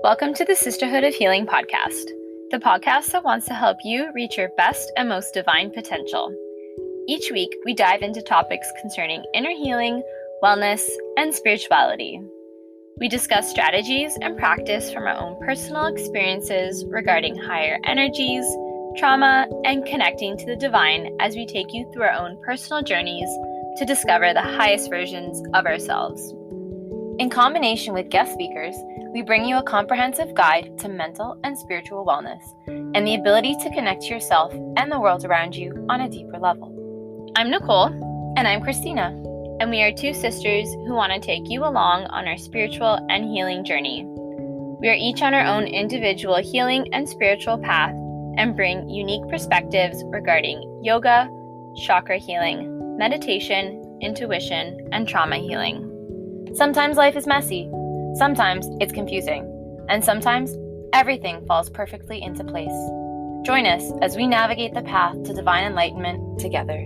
Welcome to the Sisterhood of Healing podcast, the podcast that wants to help you reach your best and most divine potential. Each week, we dive into topics concerning inner healing, wellness, and spirituality. We discuss strategies and practice from our own personal experiences regarding higher energies, trauma, and connecting to the divine as we take you through our own personal journeys to discover the highest versions of ourselves. In combination with guest speakers, we bring you a comprehensive guide to mental and spiritual wellness and the ability to connect to yourself and the world around you on a deeper level. I'm Nicole, and I'm Christina, and we are two sisters who want to take you along on our spiritual and healing journey. We are each on our own individual healing and spiritual path and bring unique perspectives regarding yoga, chakra healing, meditation, intuition, and trauma healing. Sometimes life is messy, sometimes it's confusing, and sometimes everything falls perfectly into place. Join us as we navigate the path to divine enlightenment together.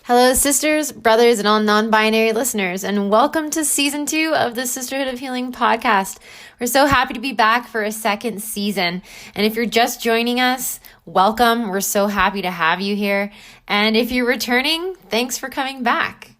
Hello, sisters, brothers, and all non-binary listeners, and welcome to Season 2 of the Sisterhood of Healing podcast. We're so happy to be back for a second season, and if you're just joining us, welcome. We're so happy to have you here, and if you're returning, thanks for coming back.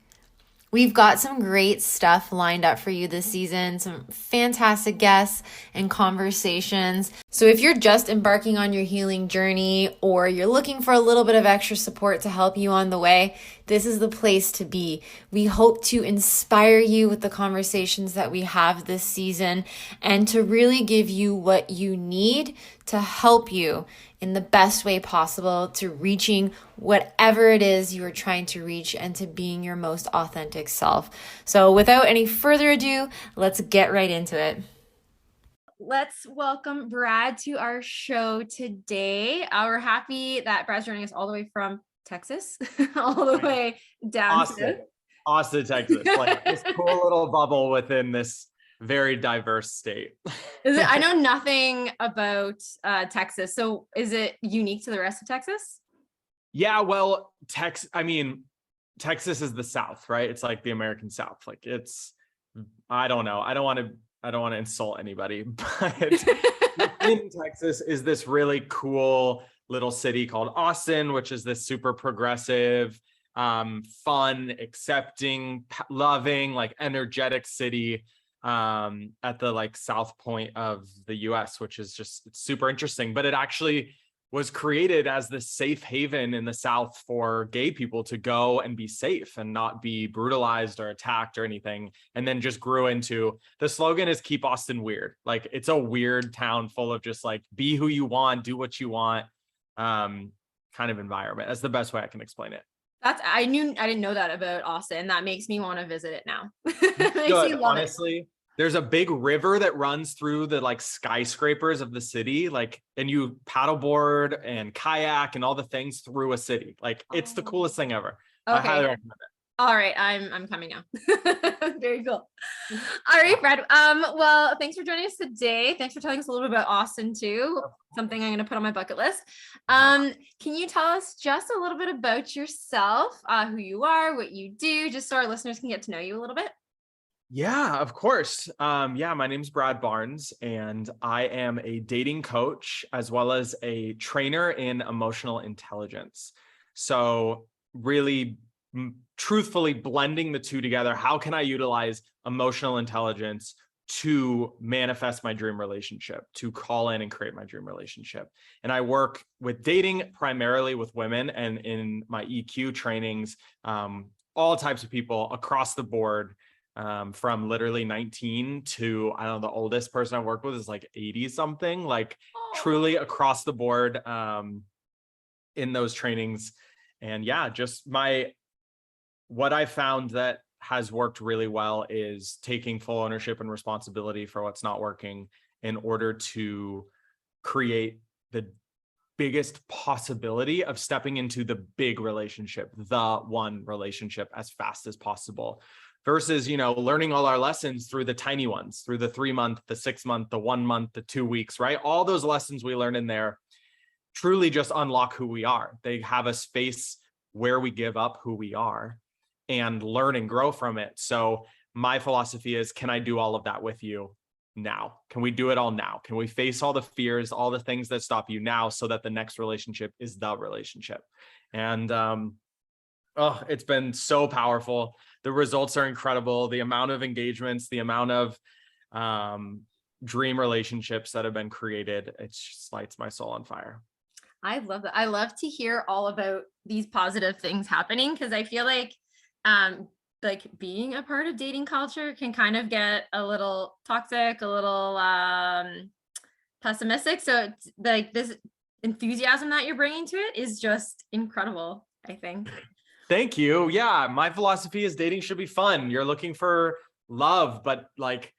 We've got some great stuff lined up for you this season, some fantastic guests and conversations. So if you're just embarking on your healing journey or you're looking for a little bit of extra support to help you on the way, this is the place to be. We hope to inspire you with the conversations that we have this season and to really give you what you need to help you in the best way possible to reaching whatever it is you are trying to reach and to being your most authentic self. So without any further ado, let's get right into it. Let's welcome Brad to our show today. We're happy that Brad's joining us all the way from Texas, all the way down to Austin, Texas. Like this cool little bubble within this very diverse state. I know nothing about Texas. So is it unique to the rest of Texas? Yeah, well, Texas is the South, right? It's like the American South. Like I don't know. I don't want to insult anybody, but in Texas is this really cool little city called Austin, which is this super progressive, fun, accepting, loving, like energetic city at the like south point of the US, which is just super interesting. But it actually was created as this safe haven in the South for gay people to go and be safe and not be brutalized or attacked or anything. And then just grew into, the slogan is keep Austin weird. Like it's a weird town full of just like be who you want, do what you want, kind of environment. That's the best way I can explain it. I didn't know that about Austin. That makes me want to visit it now. Good, honestly. There's a big river that runs through the like skyscrapers of the city, like, and you paddleboard and kayak and all the things through a city. Like it's the coolest thing ever. Okay. I highly recommend it. All right, I'm coming now. Very cool. All right, Brad. Well, thanks for joining us today. Thanks for telling us a little bit about Austin too. Something I'm going to put on my bucket list. Can you tell us just a little bit about yourself, who you are, what you do, just so our listeners can get to know you a little bit? Yeah, of course. My name's Brad Barnes, and I am a dating coach as well as a trainer in emotional intelligence. So really, truthfully blending the two together. How can I utilize emotional intelligence to manifest my dream relationship, to call in and create my dream relationship? And I work with dating primarily with women, and in my EQ trainings, all types of people across the board. From literally 19 to, I don't know, the oldest person I've worked with is like 80 something, like truly across the board in those trainings. And yeah, just what I found that has worked really well is taking full ownership and responsibility for what's not working in order to create the biggest possibility of stepping into the big relationship, the one relationship as fast as possible. Versus, learning all our lessons through the tiny ones, through the 3-month, the 6-month, the 1 month, the 2 weeks, right? All those lessons we learn in there truly just unlock who we are. They have a space where we give up who we are and learn and grow from it. So my philosophy is, can I do all of that with you now? Can we do it all now? Can we face all the fears, all the things that stop you now, so that the next relationship is the relationship? And oh, it's been so powerful. The results are incredible. The amount of engagements, the amount of dream relationships that have been created, it just lights my soul on fire. I love that. I love to hear all about these positive things happening, because I feel like being a part of dating culture can kind of get a little toxic, a little pessimistic. So it's like this enthusiasm that you're bringing to it is just incredible, I think. Thank you. Yeah, my philosophy is dating should be fun. You're looking for love, but like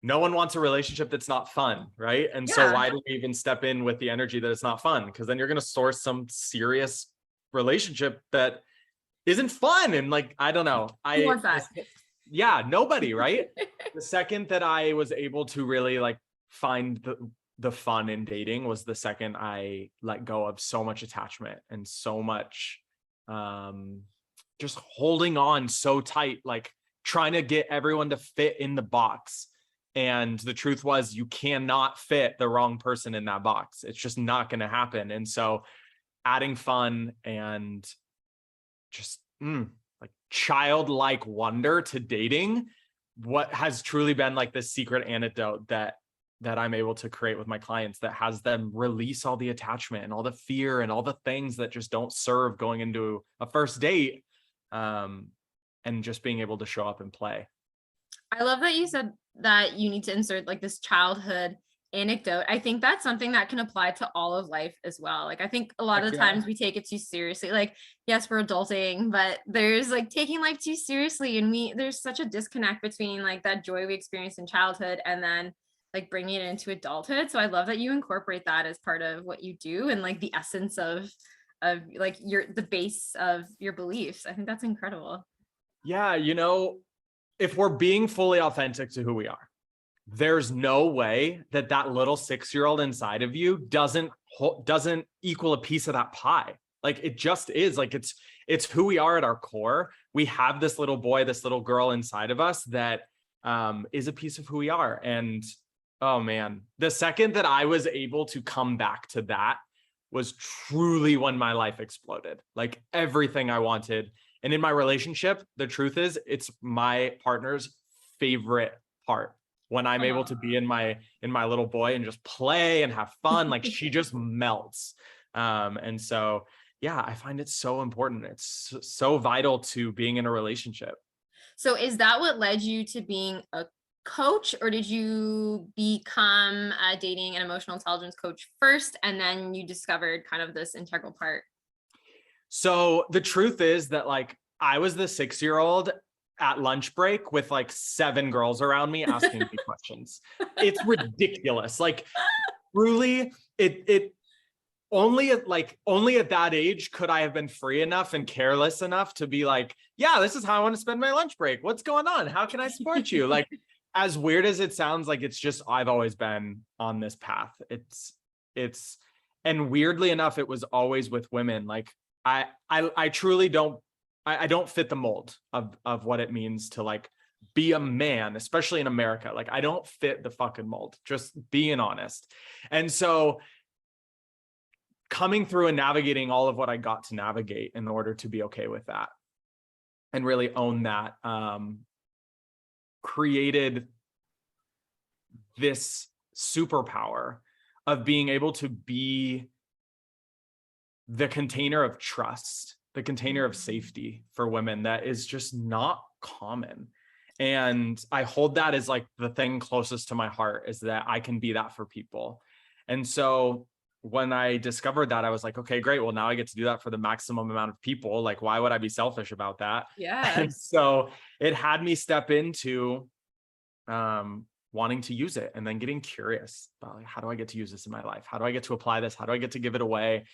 no one wants a relationship that's not fun, right? And so Yeah. why do we even step in with the energy that it's not fun? Because then you're going to source some serious relationship that isn't fun. And like, I don't know. Who wants that? Yeah, nobody, right? The second that I was able to really like find the fun in dating was the second I let go of so much attachment and so much just holding on so tight, like trying to get everyone to fit in the box. And the truth was, you cannot fit the wrong person in that box. It's just not going to happen. And so adding fun and just like childlike wonder to dating, what has truly been like the secret antidote that I'm able to create with my clients, that has them release all the attachment and all the fear and all the things that just don't serve going into a first date, and just being able to show up and play. I love that you said that you need to insert like this childhood anecdote. I think that's something that can apply to all of life as well. Like I think a lot of the times we take it too seriously. Like, yes, we're adulting, but there's like taking life too seriously, and there's such a disconnect between like that joy we experienced in childhood and then like bringing it into adulthood. So I love that you incorporate that as part of what you do, and like the essence of like the base of your beliefs. I think that's incredible. Yeah, if we're being fully authentic to who we are, there's no way that little 6-year-old inside of you doesn't equal a piece of that pie. Like it just is. Like it's who we are at our core. We have this little boy, this little girl inside of us that is a piece of who we are. And oh man, the second that I was able to come back to that was truly when my life exploded. Like everything I wanted. And in my relationship, the truth is, it's my partner's favorite part. When I'm able to be in my little boy and just play and have fun, like she just melts. And so, yeah, I find it so important. It's so vital to being in a relationship. So is that what led you to being a coach, or did you become a dating and emotional intelligence coach first, and then you discovered kind of this integral part? So the truth is that like I was the 6-year-old at lunch break with like 7 girls around me asking me questions. It's ridiculous. Like truly, it only at that age could I have been free enough and careless enough to be like, yeah, this is how I want to spend my lunch break. What's going on? How can I support you? Like, as weird as it sounds, like it's just, I've always been on this path. And weirdly enough, it was always with women. Like I truly don't, I don't fit the mold of what it means to like be a man, especially in America. Like I don't fit the fucking mold, just being honest. And so coming through and navigating all of what I got to navigate in order to be okay with that and really own that, created this superpower of being able to be the container of trust, the container of safety for women that is just not common. And I hold that as like the thing closest to my heart, is that I can be that for people. And so when I discovered that, I was like, okay, great. Well, now I get to do that for the maximum amount of people. Like, why would I be selfish about that? Yeah. And so it had me step into wanting to use it, and then getting curious about like, how do I get to use this in my life? How do I get to apply this? How do I get to give it away?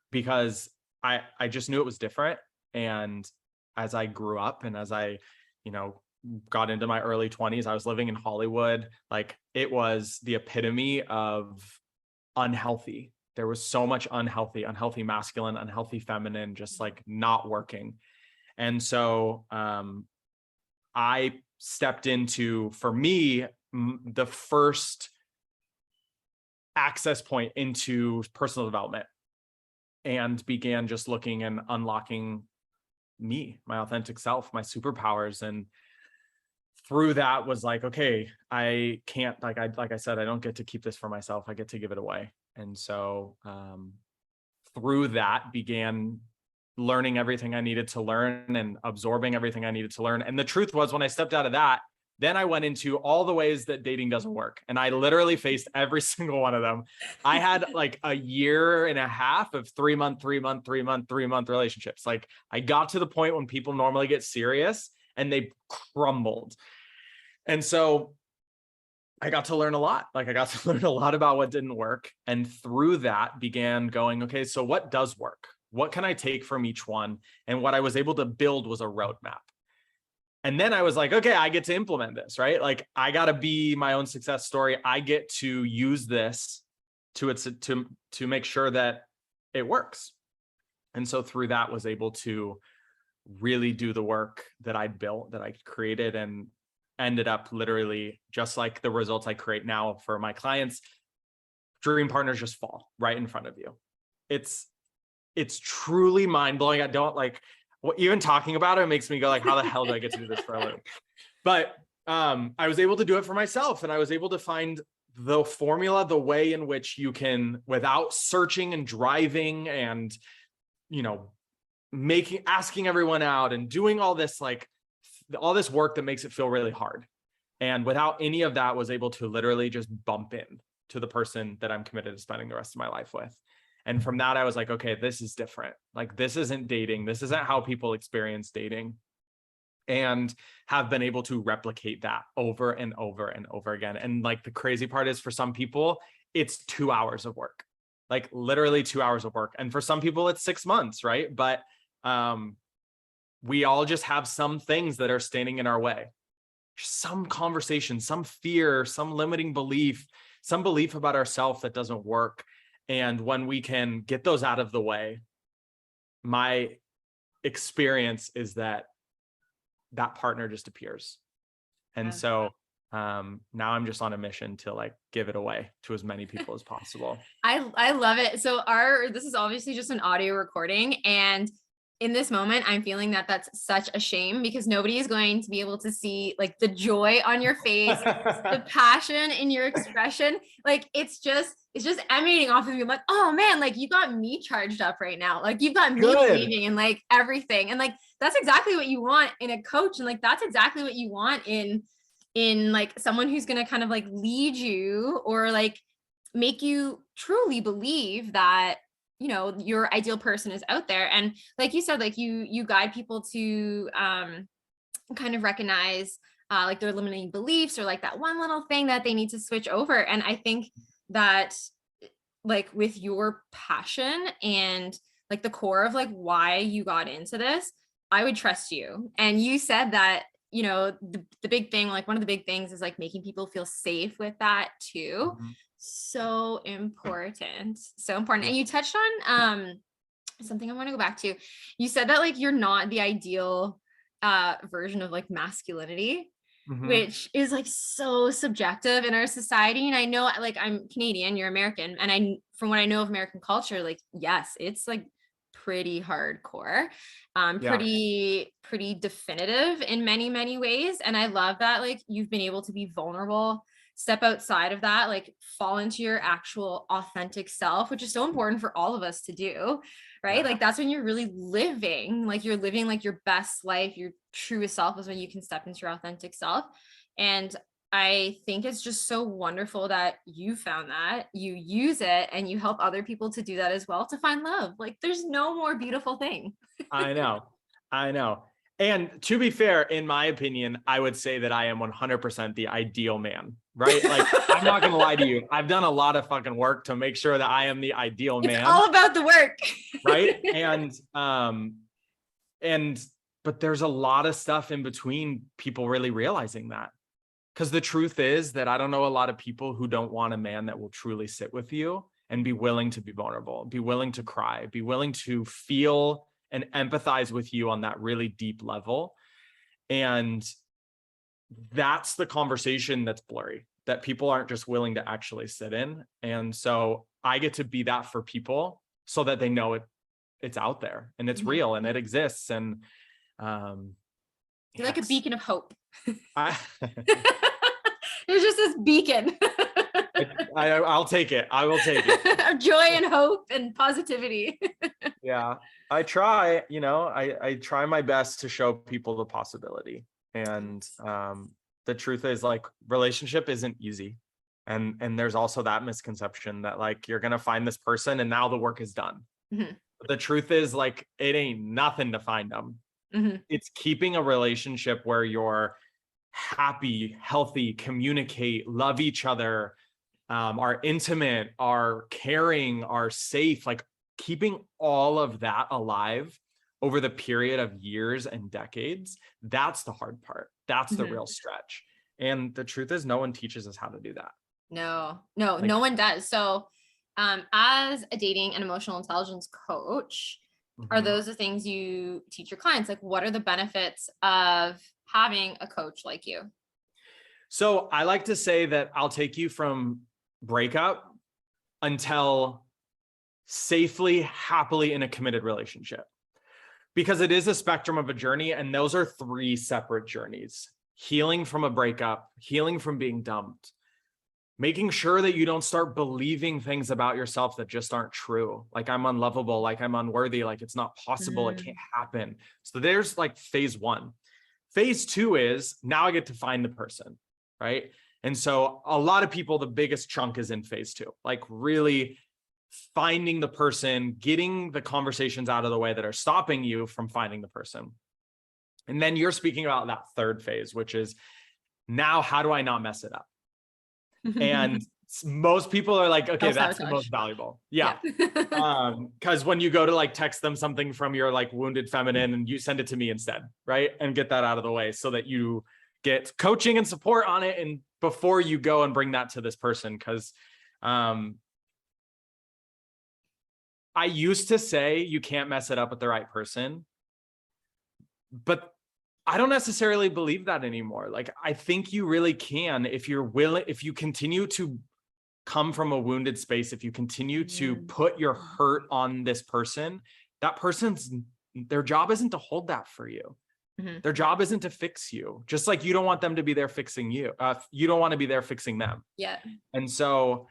Because I just knew it was different. And as I grew up and as I, got into my early 20s, I was living in Hollywood. Like it was the epitome of unhealthy. There was so much unhealthy masculine, unhealthy feminine, just like not working. And so, I stepped into, for me, the first access point into personal development, and began just looking and unlocking me, my authentic self, my superpowers. And through that was like, okay, I can't, like I said, I don't get to keep this for myself. I get to give it away. And so through that began learning everything I needed to learn and absorbing everything I needed to learn. And the truth was, when I stepped out of that, then I went into all the ways that dating doesn't work. And I literally faced every single one of them. I had like a year and a half of 3-month relationships. Like, I got to the point when people normally get serious and they crumbled. And so I got to learn a lot. Like, I got to learn a lot about what didn't work. And through that began going, okay, so what does work? What can I take from each one? And what I was able to build was a roadmap. And then I was like, okay, I get to implement this, right? Like, I got to be my own success story. I get to use this to make sure that it works. And so through that was able to really do the work that I built, that I created, and ended up literally just like the results I create now for my clients. Dream partners just fall right in front of you. It's truly mind blowing. I don't like, even talking about it makes me go like, how the hell do I get to do this for a living? But I was able to do it for myself, and I was able to find the formula, the way in which you can, without searching and driving and, asking everyone out and doing all this, like all this work that makes it feel really hard. And without any of that, was able to literally just bump in to the person that I'm committed to spending the rest of my life with. And from that, I was like, okay, this is different. Like, this isn't dating. This isn't how people experience dating. And have been able to replicate that over and over and over again. And like, the crazy part is, for some people, it's 2 hours of work, like literally 2 hours of work. And for some people, it's 6 months, right? But we all just have some things that are standing in our way. Some conversation, some fear, some limiting belief, some belief about ourselves that doesn't work. And when we can get those out of the way, my experience is that partner just appears. And so now I'm just on a mission to like give it away to as many people as possible. I love it. So this is obviously just an audio recording, and in this moment, I'm feeling that that's such a shame, because nobody is going to be able to see like the joy on your face, the passion in your expression. Like, it's just emanating off of you. I'm like, oh man, like you got me charged up right now. Like, you've got me believing in like everything. And like, that's exactly what you want in a coach. And like, that's exactly what you want in like someone who's going to kind of like lead you, or like make you truly believe that, your ideal person is out there. And like you said, like you guide people to kind of recognize like their limiting beliefs, or like that one little thing that they need to switch over. And I think that like with your passion and like the core of like why you got into this, I would trust you. And you said that, the big thing, like one of the big things is like making people feel safe with that too. Mm-hmm. So important. And you touched on something I want to go back to. You said that like you're not the ideal version of like masculinity, mm-hmm. which is like so subjective in our society. And I know, like, I'm Canadian, you're American, and from what I know of American culture, like, yes, it's like pretty hardcore, pretty definitive in many ways. And I love that like you've been able to be vulnerable, step outside of that, like fall into your actual authentic self, which is so important for all of us to do, right? Yeah. Like that's when you're really living, like you're living like your best life, your truest self is when you can step into your authentic self. And I think it's just so wonderful that you found that, you use it, and you help other people to do that as well, to find love. Like there's no more beautiful thing. I know. And to be fair, in my opinion, I would say that I am 100% the ideal man, right? Like, I'm not going to lie to you. I've done a lot of fucking work to make sure that I am the ideal man. It's all about the work. Right. But there's a lot of stuff in between people really realizing that. Because the truth is that I don't know a lot of people who don't want a man that will truly sit with you and be willing to be vulnerable, be willing to cry, be willing to feel and empathize with you on that really deep level. And that's the conversation that's blurry, that people aren't just willing to actually sit in. And so I get to be that for people so that they know it's out there and it's real and it exists. And you're like a beacon of hope. I, There's just this beacon. I'll take it. I will take it. Of joy and hope and positivity. Yeah, I try, I try my best to show people the possibility. And the truth is, like, relationship isn't easy. And there's also that misconception that, like, you're going to find this person and now the work is done. But the truth is, like, it ain't nothing to find them. It's keeping a relationship where you're happy, healthy, communicate, love each other, are intimate, are caring, are safe, like keeping all of that alive over the period of years and decades. That's the hard part. That's the real stretch. And the truth is, no one teaches us how to do that. No one does. So as a dating and emotional intelligence coach, are those the things you teach your clients? Like, what are the benefits of having a coach like you? So I like to say that I'll take you from breakup until safely, happily in a committed relationship, because it is a spectrum of a journey. And those are 3 separate journeys: healing from a breakup, healing from being dumped, making sure that you don't start believing things about yourself that just aren't true. Like, I'm unlovable, like I'm unworthy, like it's not possible, it can't happen. So there's like phase 1. Phase 2 is, now I get to find the person, right? And so a lot of people, the biggest chunk is in phase 2, like really finding the person, getting the conversations out of the way that are stopping you from finding the person. And then you're speaking about that 3rd phase, which is, now how do I not mess it up? And most people are like, okay, that's the most valuable. Yeah. Because when you go to like text them something from your like wounded feminine, and you send it to me instead, right? And get that out of the way so that you get coaching and support on it, and before you go and bring that to this person. Because I used to say you can't mess it up with the right person, but I don't necessarily believe that anymore. Like, I think you really can, if you're willing, if you continue to come from a wounded space, if you continue to put your hurt on this person, that person's, their job isn't to hold that for you. Their job isn't to fix you. Just like you don't want them to be there fixing you. You don't want to be there fixing them. Yeah. And so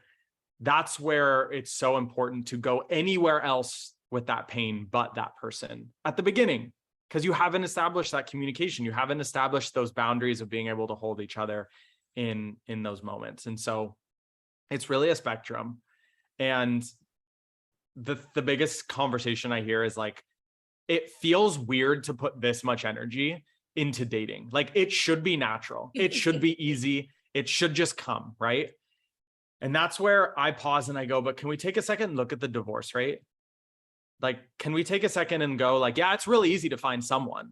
that's where it's so important to go anywhere else with that pain but that person at the beginning. Because you haven't established that communication. You haven't established those boundaries of being able to hold each other in those moments. And so it's really a spectrum. And the biggest conversation I hear is like, it feels weird to put this much energy into dating. Like, it should be natural. It should be easy. It should just come, right? And that's where I pause and I go, but can we take a second and look at the divorce rate? Like, can we take a second and go like, yeah, it's really easy to find someone.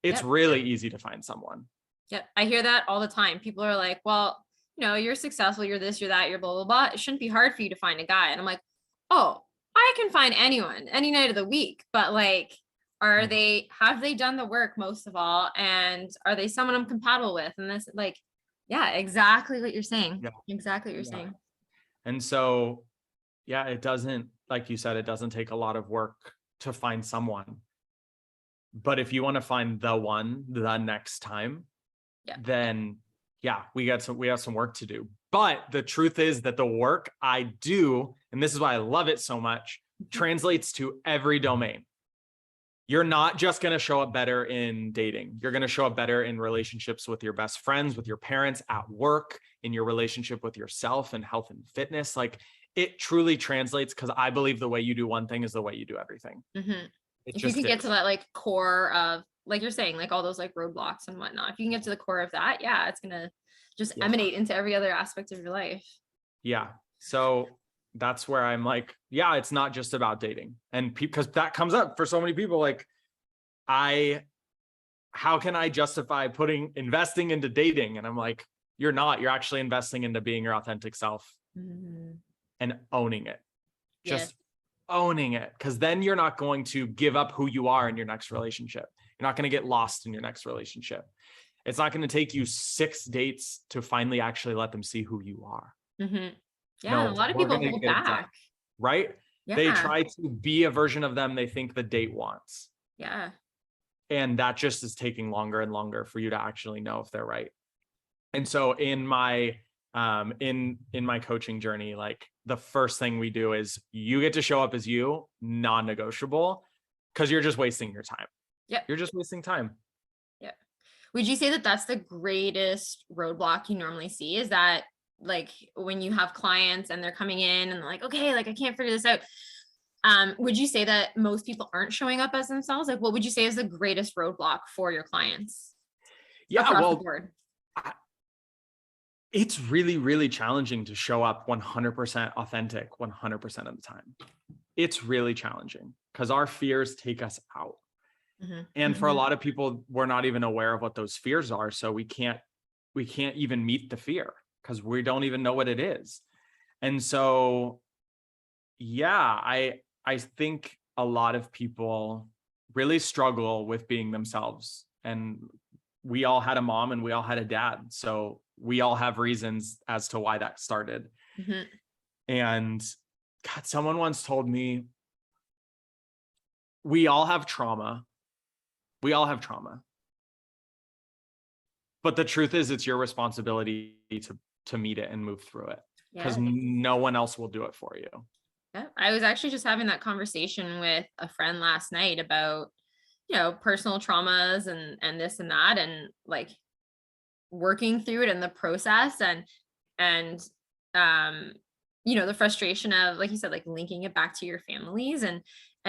It's really easy to find someone. Yep. I hear that all the time. People are like, well, you're successful, you're this, you're that, you're blah, blah, blah. It shouldn't be hard for you to find a guy. And I'm like, oh, I can find anyone any night of the week. But like, have they done the work most of all? And are they someone I'm compatible with? And this, like, yeah, exactly what you're saying. Yeah. Exactly what you're saying. And so, yeah, it doesn't, like you said, it doesn't take a lot of work to find someone. But if you want to find the one, the next time, then we have some work to do. But the truth is that the work I do, and this is why I love it so much, translates to every domain. You're not just going to show up better in dating. You're going to show up better in relationships with your best friends, with your parents, at work, in your relationship with yourself and health and fitness. Like, it truly translates, because I believe the way you do one thing is the way you do everything. If you can get to that like core of, like you're saying, like all those like roadblocks and whatnot, if you can get to the core of that, it's going to just emanate into every other aspect of your life. Yeah. So that's where I'm like, it's not just about dating. And because that comes up for so many people, like, how can I justify investing into dating? And I'm like, you're not, you're actually investing into being your authentic self and owning it. Just owning it. Because then you're not going to give up who you are in your next relationship. You're not going to get lost in your next relationship. It's not going to take you 6 dates to finally actually let them see who you are. Yeah, No, a lot of we're people gonna hold get it done, back. right? They Yeah, try to be a version of them they think the date wants. yeah. And that just is taking longer and longer for you to actually know if they're right. And so in my my coaching journey, like the first thing we do is you get to show up as you, non-negotiable, because you're just wasting your time. Yep. You're just wasting time. Yeah. Would you say that that's the greatest roadblock you normally see? Is that like when you have clients and they're coming in and they're like, okay, like I can't figure this out. Would you say that most people aren't showing up as themselves? Like, what would you say is the greatest roadblock for your clients? Yeah, Across the well, board? it's really, really challenging to show up 100% authentic 100% of the time. It's really challenging because our fears take us out. And for a lot of people, we're not even aware of what those fears are. So we can't even meet the fear because we don't even know what it is. And so, yeah, I think a lot of people really struggle with being themselves. And we all had a mom and we all had a dad. So we all have reasons as to why that started. And God, someone once told me, we all have trauma. We all have trauma. But the truth is, it's your responsibility to meet it and move through it because no one else will do it for you. Yeah. I was actually just having that conversation with a friend last night about, you know, personal traumas and this and that, and like working through it in the process and you know, the frustration of, like you said, like linking it back to your families, and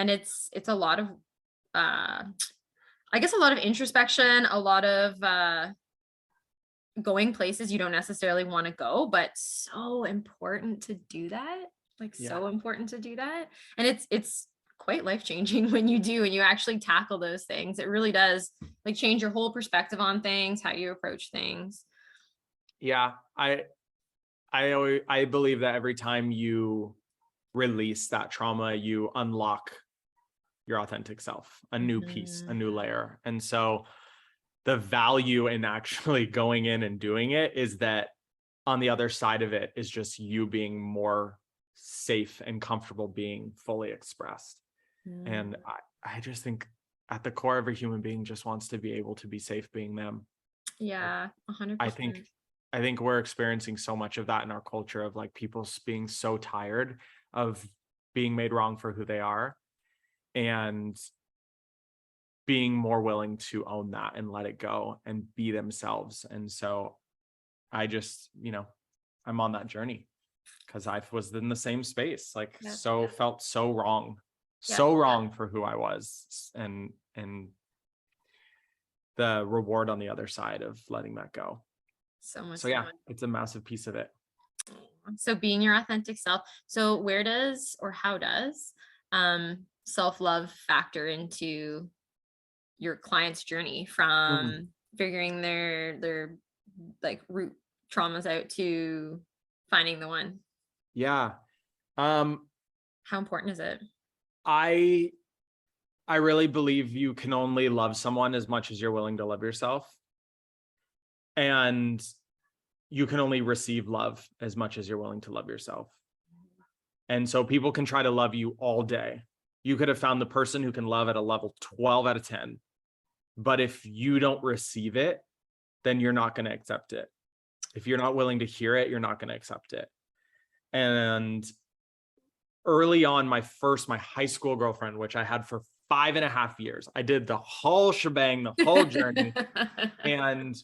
it's a lot of I guess a lot of introspection, a lot of going places you don't necessarily want to go, but so important to do that. Like so important to do that. And it's quite life-changing when you do and you actually tackle those things. It really does like change your whole perspective on things, how you approach things. Yeah, I believe that every time you release that trauma, you unlock your authentic self, a new piece, a new layer. And so the value in actually going in and doing it is that on the other side of it is just you being more safe and comfortable being fully expressed. And I just think at the core, every human being just wants to be able to be safe being them. Yeah, 100%. I think we're experiencing so much of that in our culture of like people being so tired of being made wrong for who they are and being more willing to own that and let it go and be themselves. And so I just, you know, I'm on that journey because I was in the same space, like felt so wrong, so wrong for who I was, and the reward on the other side of letting that go. So yeah, it's a massive piece of it. So being your authentic self. So where does, or how does self-love factor into your client's journey from figuring their like root traumas out to finding the one? Yeah. How important is it? I really believe you can only love someone as much as you're willing to love yourself. And you can only receive love as much as you're willing to love yourself. And so people can try to love you all day. You could have found the person who can love at a level 12 out of 10. But if you don't receive it, then you're not going to accept it. If you're not willing to hear it, you're not going to accept it. And early on, my high school girlfriend, which I had for 5.5 years, I did the whole shebang, the whole journey. And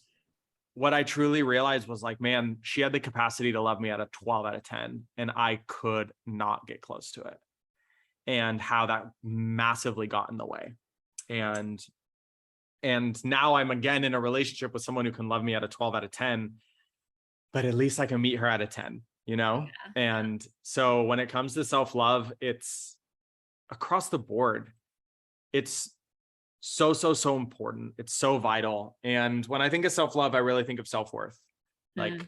what I truly realized was like, man, she had the capacity to love me at a 12 out of 10, and I could not get close to it. And how that massively got in the way. And now I'm again in a relationship with someone who can love me at a 12 out of 10, but at least I can meet her at a 10, you know? Yeah. And so when it comes to self-love, it's across the board. It's so important. It's so vital. And when I think of self-love, I really think of self-worth. Like,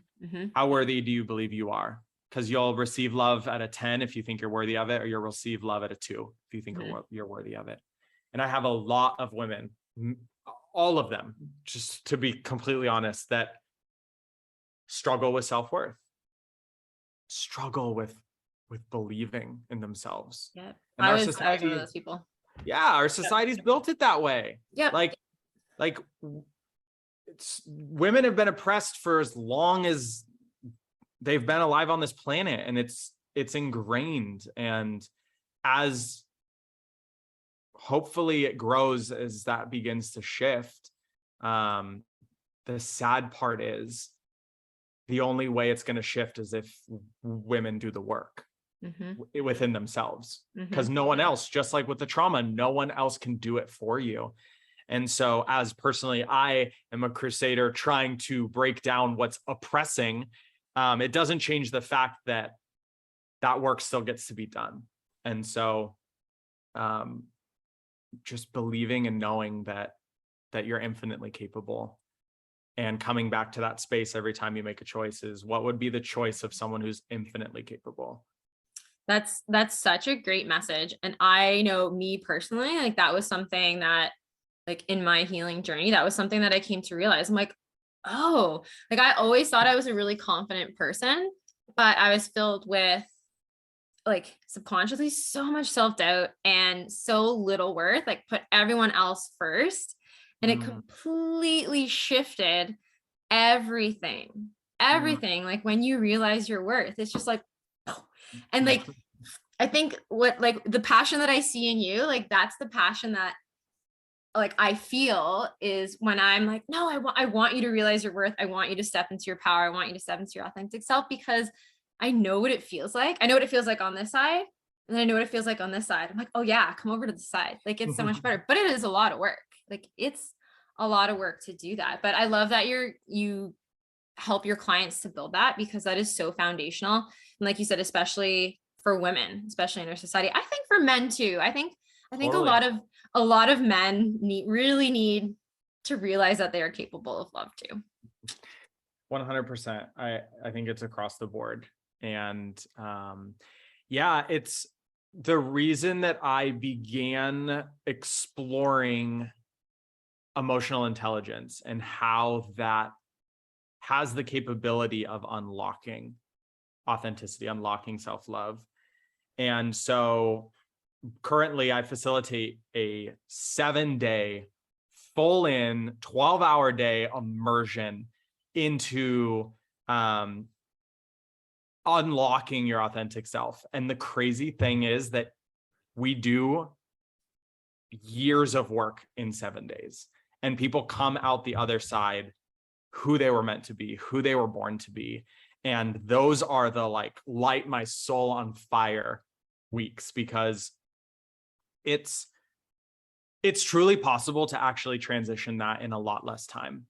how worthy do you believe you are? Because you'll receive love at a 10 if you think you're worthy of it, or you'll receive love at a 2 if you think you're worthy of it. And I have a lot of women, all of them, just to be completely honest, that struggle with self-worth, struggle with believing in themselves. Yeah. And I our was one society, of those people. yeah, our society's built it that way. Yep. Like women have been oppressed for as long as they've been alive on this planet, and it's ingrained. And as hopefully it grows, as that begins to shift, the sad part is the only way it's going to shift is if women do the work within themselves, because no one else, just like with the trauma, no one else can do it for you. And so as personally, I am a crusader trying to break down what's oppressing. It doesn't change the fact that that work still gets to be done. And so just believing and knowing that you're infinitely capable, and coming back to that space every time you make a choice is what would be the choice of someone who's infinitely capable. That's such a great message. And I know me personally, like that was something that, like in my healing journey, that was something that I came to realize. I'm like, oh, like I always thought I was a really confident person, but I was filled with, like, subconsciously so much self-doubt and so little worth, like put everyone else first. And it completely shifted everything. Like when you realize your worth, it's just like, oh. And like, I think what, like the passion that I see in you, like that's the passion that like I feel is when I'm like, no, I want you to realize your worth. I want you to step into your power. I want you to step into your authentic self, because I know what it feels like. I know what it feels like on this side, and then I know what it feels like on this side. I'm like, oh yeah, come over to the side. Like it's so much better, but it is a lot of work. Like it's a lot of work to do that. But I love that you help your clients to build that, because that is so foundational. And like you said, especially for women, especially in our society, I think for men too. I think totally. a lot of men really need to realize that they are capable of love too. 100%. I think it's across the board. And yeah, it's the reason that I began exploring emotional intelligence and how that has the capability of unlocking authenticity, unlocking self-love. And so currently I facilitate a 7-day full in 12-hour day immersion into unlocking your authentic self. And the crazy thing is that we do years of work in 7 days, and people come out the other side who they were meant to be, who they were born to be. And those are the like light my soul on fire weeks, because it's truly possible to actually transition that in a lot less time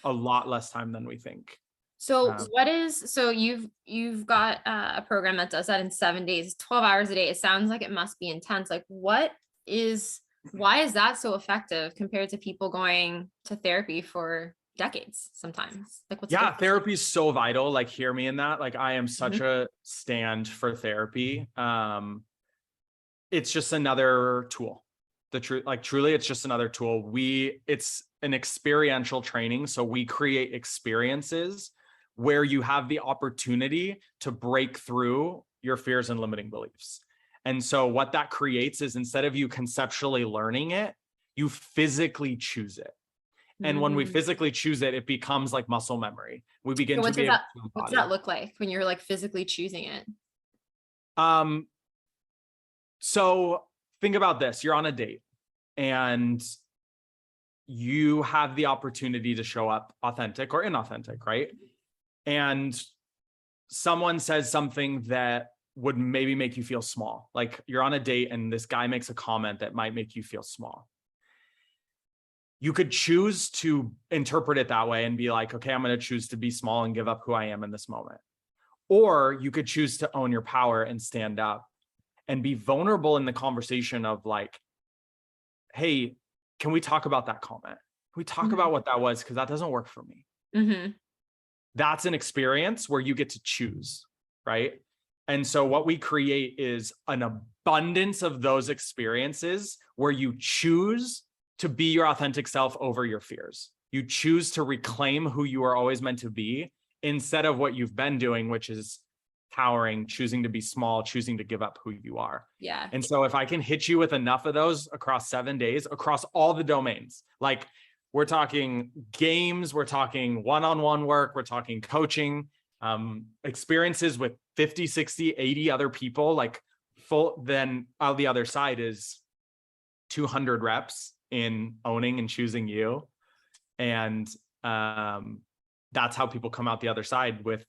than we think. So you've got a program that does that in 7 days, 12 hours a day. It sounds like it must be intense. Like why is that so effective compared to people going to therapy for decades sometimes? Like what's therapy is so vital. Like hear me in that. Like I am such a stand for therapy. It's just another tool. Truly, it's just another tool. It's an experiential training. So we create experiences where you have the opportunity to break through your fears and limiting beliefs. And so what that creates is, instead of you conceptually learning it, you physically choose it. And when we physically choose it, it becomes like muscle memory. We begin to be able to embody. What does that look like when you're like physically choosing it? So think about this. You're on a date and you have the opportunity to show up authentic or inauthentic, right? And someone says something that would maybe make you feel small. Like you're on a date and this guy makes a comment that might make you feel small. You could choose to interpret it that way and be like, okay, I'm going to choose to be small and give up who I am in this moment. Or you could choose to own your power and stand up and be vulnerable in the conversation of like, hey, can we talk about that comment? Can we talk about what that was? Because that doesn't work for me. That's an experience where you get to choose, right? And so what we create is an abundance of those experiences where you choose to be your authentic self over your fears. You choose to reclaim who you are always meant to be instead of what you've been doing, which is cowering, choosing to be small, choosing to give up who you are. Yeah. And so if I can hit you with enough of those across 7 days, across all the domains, like we're talking games, we're talking one-on-one work, we're talking coaching, experiences with 50, 60, 80 other people, like full, then on the other side is 200 reps in owning and choosing you. And that's how people come out the other side with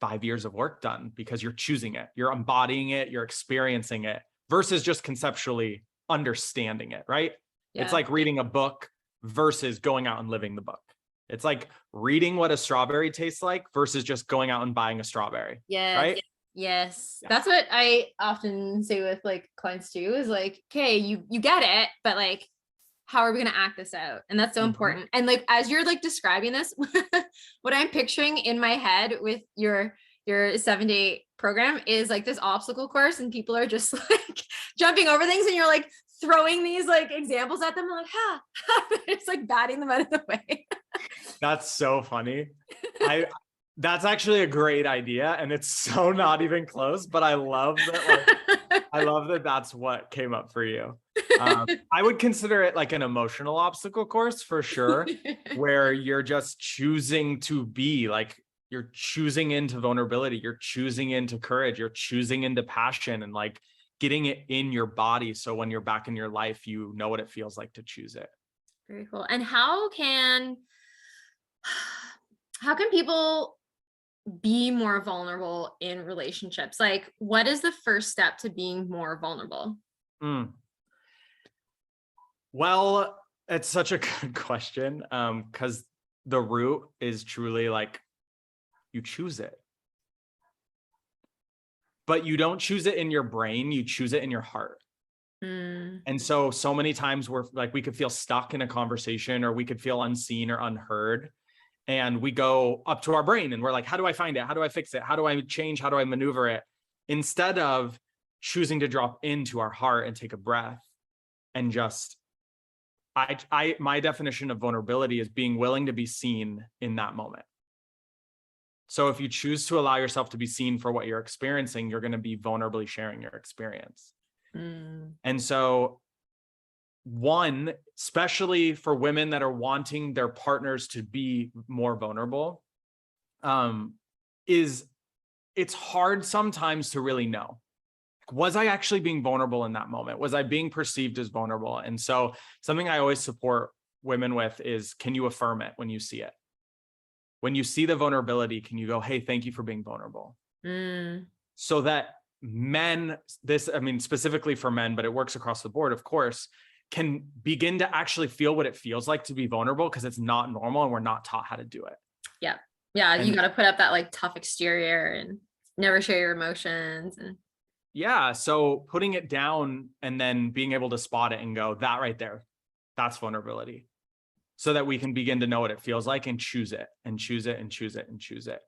5 years of work done, because you're choosing it, you're embodying it, you're experiencing it versus just conceptually understanding it, right? Yeah. It's like reading a book versus going out and living the book. It's like reading what a strawberry tastes like versus just going out and buying a strawberry. Yeah. Right. Yes. Yeah. That's what I often say with like clients too, is like, okay, you get it, but like, how are we going to act this out? And that's so important. And like, as you're like describing this, what I'm picturing in my head with your 7-day program is like this obstacle course, and people are just like jumping over things, and you're like throwing these like examples at them, and like, it's like batting them out of the way. That's so funny. That's actually a great idea, and it's so not even close, but I love that. I love that that's what came up for you. I would consider it like an emotional obstacle course for sure, where you're just choosing to be like, you're choosing into vulnerability, you're choosing into courage, you're choosing into passion, and like getting it in your body. So when you're back in your life, you know what it feels like to choose it. Very cool. And how can people be more vulnerable in relationships? Like, what is the first step to being more vulnerable? Well, it's such a good question, because the root is truly like, you choose it. But you don't choose it in your brain, you choose it in your heart. And so many times we're like, we could feel stuck in a conversation, or we could feel unseen or unheard. And we go up to our brain and we're like, how do I find it? How do I fix it? How do I change? How do I maneuver it? Instead of choosing to drop into our heart and take a breath and just, my definition of vulnerability is being willing to be seen in that moment. So if you choose to allow yourself to be seen for what you're experiencing, you're going to be vulnerably sharing your experience. And so one, especially for women that are wanting their partners to be more vulnerable, is it's hard sometimes to really know. Was I actually being vulnerable in that moment? Was I being perceived as vulnerable? And so something I always support women with is, can you affirm it when you see it? When you see the vulnerability, can you go, hey, thank you for being vulnerable? So that men, specifically for men, but it works across the board, of course, can begin to actually feel what it feels like to be vulnerable, because it's not normal and we're not taught how to do it. Yeah. And you got to put up that like tough exterior and never share your emotions. Yeah. So putting it down and then being able to spot it and go, that right there, that's vulnerability. So that we can begin to know what it feels like and choose it and choose it and choose it and choose it.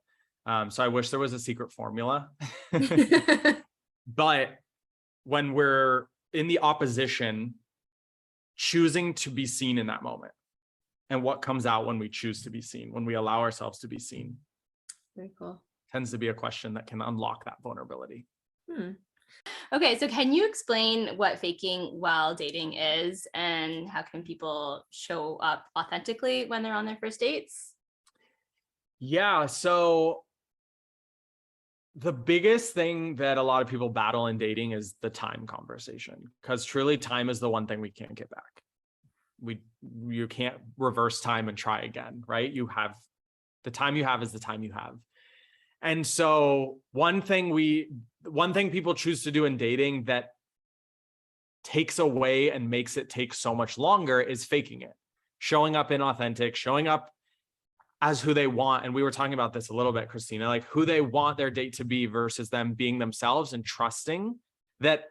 So I wish there was a secret formula, but when we're in the opposition, choosing to be seen in that moment, and what comes out when we choose to be seen, when we allow ourselves to be seen. Very cool. Tends to be a question that can unlock that vulnerability. Okay, so can you explain what faking while dating is, and how can people show up authentically when they're on their first dates? Yeah, so the biggest thing that a lot of people battle in dating is the time conversation, because truly time is the one thing we can't get back. You can't reverse time and try again, right? You have the time you have is the time you have. And so one thing people choose to do in dating that takes away and makes it take so much longer is faking it, showing up inauthentic, showing up as who they want. And we were talking about this a little bit, Christina, like who they want their date to be versus them being themselves and trusting that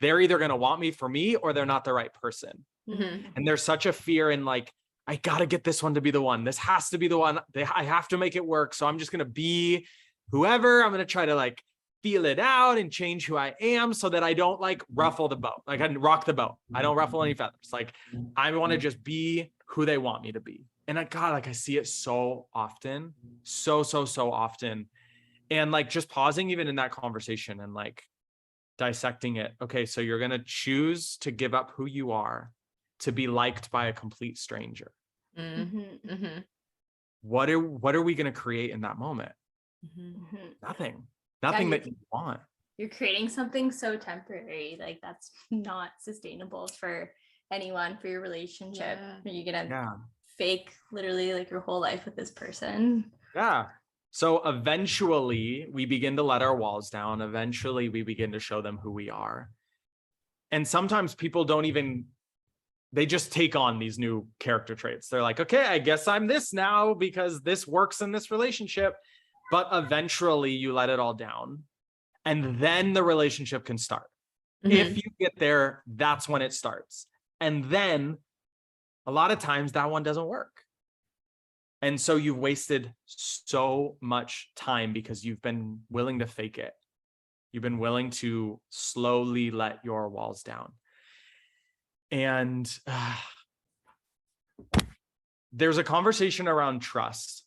they're either going to want me for me or they're not the right person. And there's such a fear in like, I got to get this one to be the one. This has to be the one. I have to make it work. So I'm just going to be whoever. I'm going to try to like feel it out and change who I am so that I don't like ruffle the boat. Like I rock the boat. I don't ruffle any feathers. Like I want to just be who they want me to be. And God, like I see it so often, so often. And like just pausing even in that conversation and like dissecting it. Okay, so you're going to choose to give up who you are to be liked by a complete stranger. Mm-hmm, mm-hmm. What are we going to create in that moment? Mm-hmm. Nothing Yeah, that you want. You're creating something so temporary. Like that's not sustainable for anyone, for your relationship. Yeah. You're gonna fake literally like your whole life with this person. Yeah. So eventually we begin to let our walls down. Eventually we begin to show them who we are. And sometimes people they just take on these new character traits. They're like, okay, I guess I'm this now because this works in this relationship. But eventually you let it all down. And then the relationship can start. Mm-hmm. If you get there, that's when it starts. And then a lot of times that one doesn't work. And so you've wasted so much time because you've been willing to fake it. You've been willing to slowly let your walls down. And there's a conversation around trust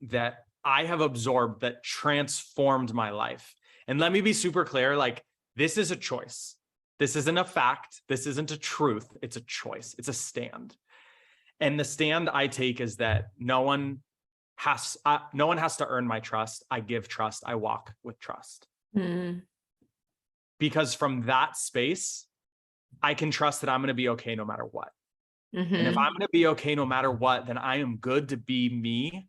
that I have absorbed that transformed my life. And let me be super clear, like this is a choice. This isn't a fact. This isn't a truth. It's a choice. It's a stand. And the stand I take is that no one has to earn my trust. I give trust. I walk with trust. Mm. Because from that space, I can trust that I'm going to be okay no matter what. Mm-hmm. And if I'm going to be okay no matter what, then I am good to be me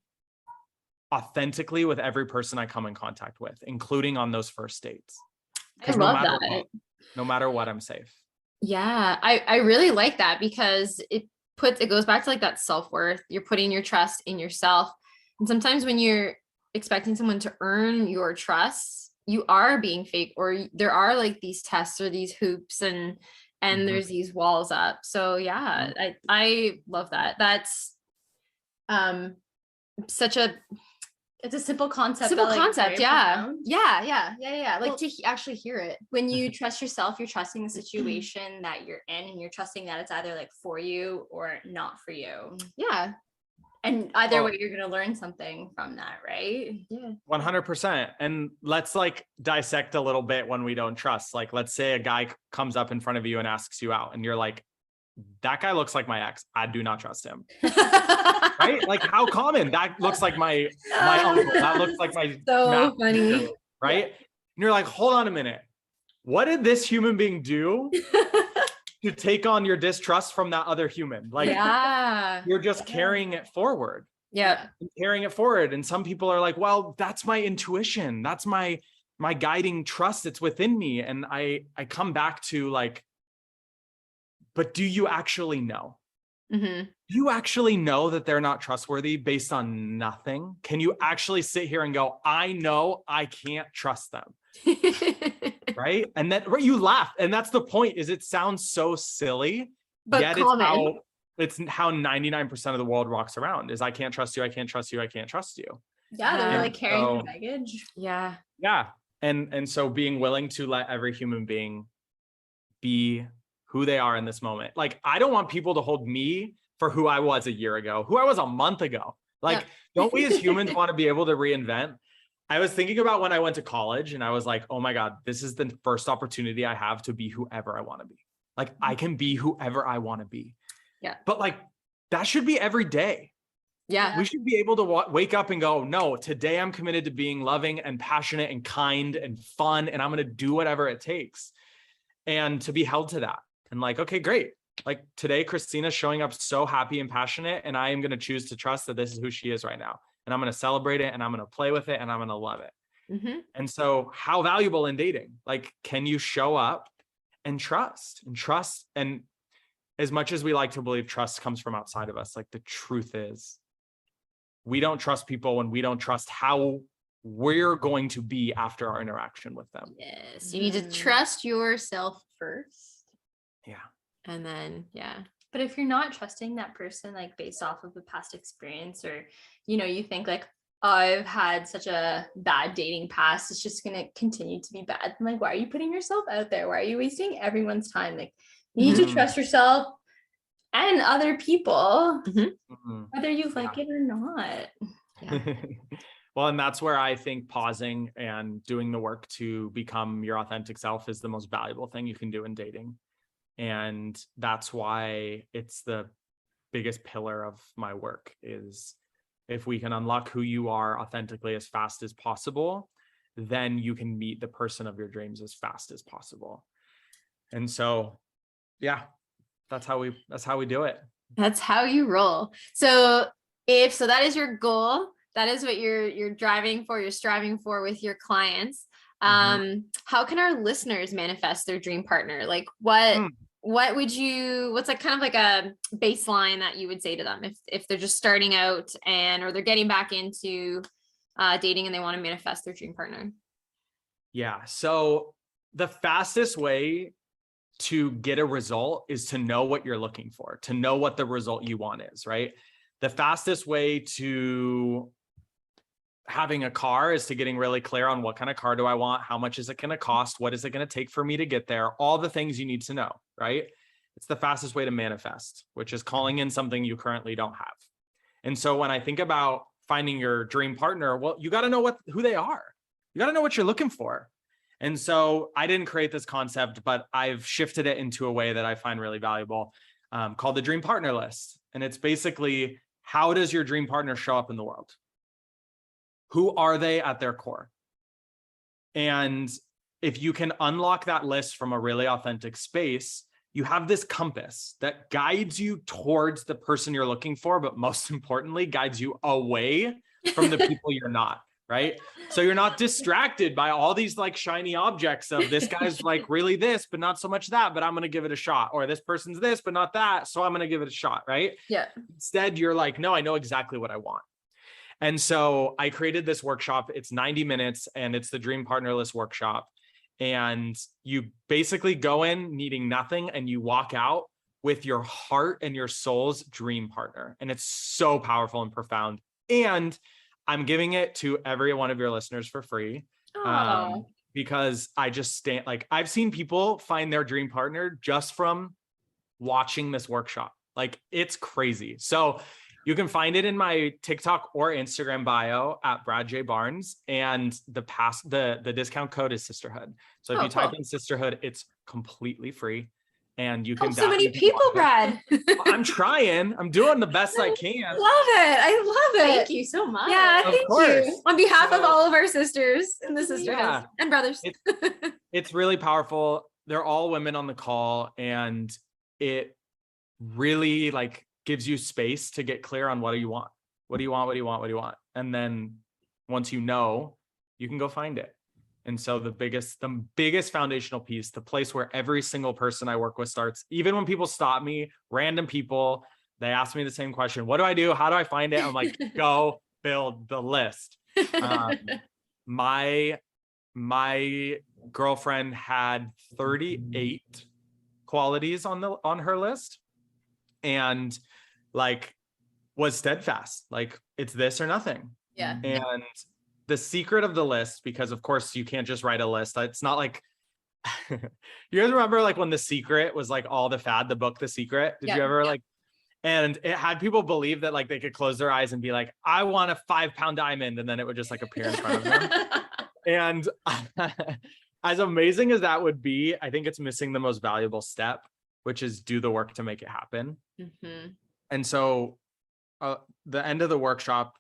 authentically with every person I come in contact with, including on those first dates. I love that. No matter what, I'm safe. Yeah, I really like that because it goes back to like that self-worth. You're putting your trust in yourself. And sometimes when you're expecting someone to earn your trust, you are being fake, or there are like these tests or these hoops and mm-hmm. there's these walls up. So yeah, mm-hmm. I love that. That's it's a simple concept. Simple concept, yeah. Yeah. Like to actually hear it. When you trust yourself, you're trusting the situation that you're in, and you're trusting that it's either like for you or not for you. Yeah. And either way, you're going to learn something from that, right? Yeah. 100%. And let's like dissect a little bit when we don't trust. Like, let's say a guy comes up in front of you and asks you out, and you're like, that guy looks like my ex. I do not trust him. Right? Like how common that looks like my uncle. That looks like my so funny. Right? And you're like, hold on a minute. What did this human being do to take on your distrust from that other human? Like you're just carrying it forward. Yeah. Carrying it forward. And some people are like, well, that's my intuition. That's my guiding trust. It's within me. And I come back to like, but do you actually know? Mm-hmm. Do you actually know that they're not trustworthy based on nothing? Can you actually sit here and go, I know I can't trust them? Right? And that you laugh. And that's the point, is it sounds so silly, but yet common. It's how 99% of the world walks around is I can't trust you. I can't trust you. I can't trust you. Yeah. They're like carrying the baggage. Yeah. Yeah. And so being willing to let every human being be who they are in this moment. Like, I don't want people to hold me for who I was a year ago, who I was a month ago. Like, don't we as humans want to be able to reinvent? I was thinking about when I went to college and I was like, oh my God, this is the first opportunity I have to be whoever I want to be. Like, I can be whoever I want to be. Yeah. But like, that should be every day. Yeah. We should be able to wake up and go, no, today I'm committed to being loving and passionate and kind and fun. And I'm going to do whatever it takes. And to be held to that. And like, okay, great. Like today, Christina's showing up so happy and passionate, and I am going to choose to trust that this is who she is right now. And I'm going to celebrate it, and I'm going to play with it, and I'm going to love it. Mm-hmm. And so how valuable in dating, like, can you show up and trust? And as much as we like to believe trust comes from outside of us, like the truth is we don't trust people when we don't trust how we're going to be after our interaction with them. Yes. You need to trust yourself first. Yeah. And then, yeah. But if you're not trusting that person, like based off of a past experience, or, you know, you think like, I've had such a bad dating past. It's just going to continue to be bad. I'm like, why are you putting yourself out there? Why are you wasting everyone's time? Like, you need to trust yourself and other people, whether you like it or not. Yeah. Well, and that's where I think pausing and doing the work to become your authentic self is the most valuable thing you can do in dating. And that's why it's the biggest pillar of my work is if we can unlock who you are authentically as fast as possible, then you can meet the person of your dreams as fast as possible. And so, yeah, that's how we do it. That's how you roll. So that is your goal, that is what you're driving for, you're striving for with your clients. How can our listeners manifest their dream partner? Like what's like kind of like a baseline that you would say to them if they're just starting out or they're getting back into dating and they want to manifest their dream partner? Yeah. So the fastest way to get a result is to know what you're looking for, to know what the result you want is, right? The fastest way to having a car is to getting really clear on what kind of car do I want? How much is it going to cost? What is it going to take for me to get there? All the things you need to know, right? It's the fastest way to manifest, which is calling in something you currently don't have. And so when I think about finding your dream partner, well, you got to know who they are. You got to know what you're looking for. And so I didn't create this concept, but I've shifted it into a way that I find really valuable, called the dream partner list. And it's basically, how does your dream partner show up in the world? Who are they at their core? And if you can unlock that list from a really authentic space, you have this compass that guides you towards the person you're looking for, but most importantly, guides you away from the people you're not, right? So you're not distracted by all these like shiny objects of this guy's like really this, but not so much that, but I'm going to give it a shot. Or this person's this, but not that. So I'm going to give it a shot, right? Yeah. Instead, you're like, no, I know exactly what I want. And so I created this workshop. It's 90 minutes and it's the Dream Partner List workshop. And you basically go in needing nothing and you walk out with your heart and your soul's dream partner. And it's so powerful and profound. And I'm giving it to every one of your listeners for free. Because I just I've seen people find their dream partner just from watching this workshop. Like, it's crazy. So you can find it in my TikTok or Instagram bio at Brad J. Barnes. And the discount code is sisterhood. So if you type in sisterhood, it's completely free. And you can so many people, Brad. I'm trying. I'm doing the best I can. Love it. I love it. Thank you so much. Yeah, of thank course. you. On behalf of all of our sisters in the sisterhood and brothers. It's really powerful. They're all women on the call, and it really gives you space to get clear on what do you want? What do you want? What do you want? What do you want? And then once you know, you can go find it. And so the biggest foundational piece, the place where every single person I work with starts, even when people stop me, random people, they ask me the same question. What do I do? How do I find it? I'm like, go build the list. My girlfriend had 38 qualities on her list, and was steadfast. It's this or nothing. Yeah. And the secret of the list, because of course you can't just write a list. It's not like, you guys remember when The Secret was all the fad, the book, The Secret? Did you ever and it had people believe that they could close their eyes and be like, I want a 5-pound diamond. And then it would just appear in front of them. And as amazing as that would be, I think it's missing the most valuable step, which is do the work to make it happen. And so the end of the workshop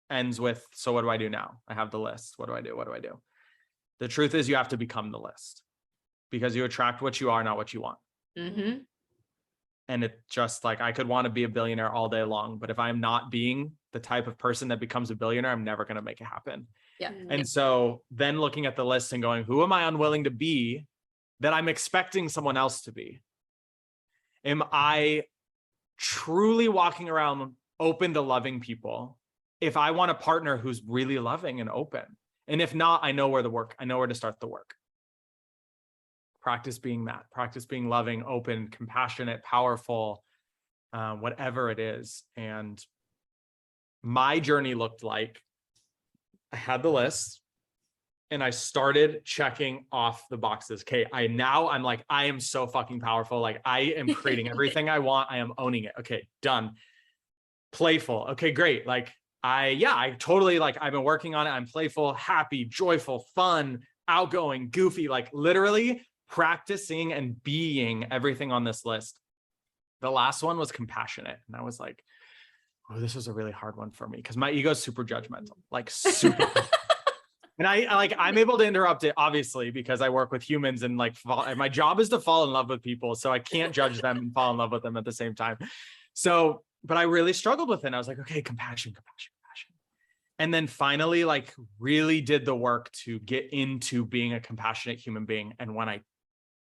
ends with, so what do I do now? I have the list. What do I do? What do I do? The truth is you have to become the list, because you attract what you are, not what you want. And it just I could want to be a billionaire all day long, but if I'm not being the type of person that becomes a billionaire, I'm never going to make it happen. Yeah. And so then looking at the list and going, who am I unwilling to be that I'm expecting someone else to be? Am I truly walking around open to loving people if I want a partner who's really loving and open? And if not, I know where to start the work. Practice being that. Practice being loving, open, compassionate, powerful, whatever it is. And my journey looked like I had the list and I started checking off the boxes. Okay, I'm like, I am so fucking powerful. Like I am creating everything I want. I am owning it. Okay, done. Playful. Okay, great. Like I totally, like, I've been working on it. I'm playful, happy, joyful, fun, outgoing, goofy, like literally practicing and being everything on this list. The last one was compassionate. And I was like, oh, this was a really hard one for me because my ego is super judgmental, like super. And I'm able to interrupt it, obviously, because I work with humans and like my job is to fall in love with people. So I can't judge them and fall in love with them at the same time. So, but I really struggled with it. And I was like, okay, compassion. And then finally, like really did the work to get into being a compassionate human being. And when I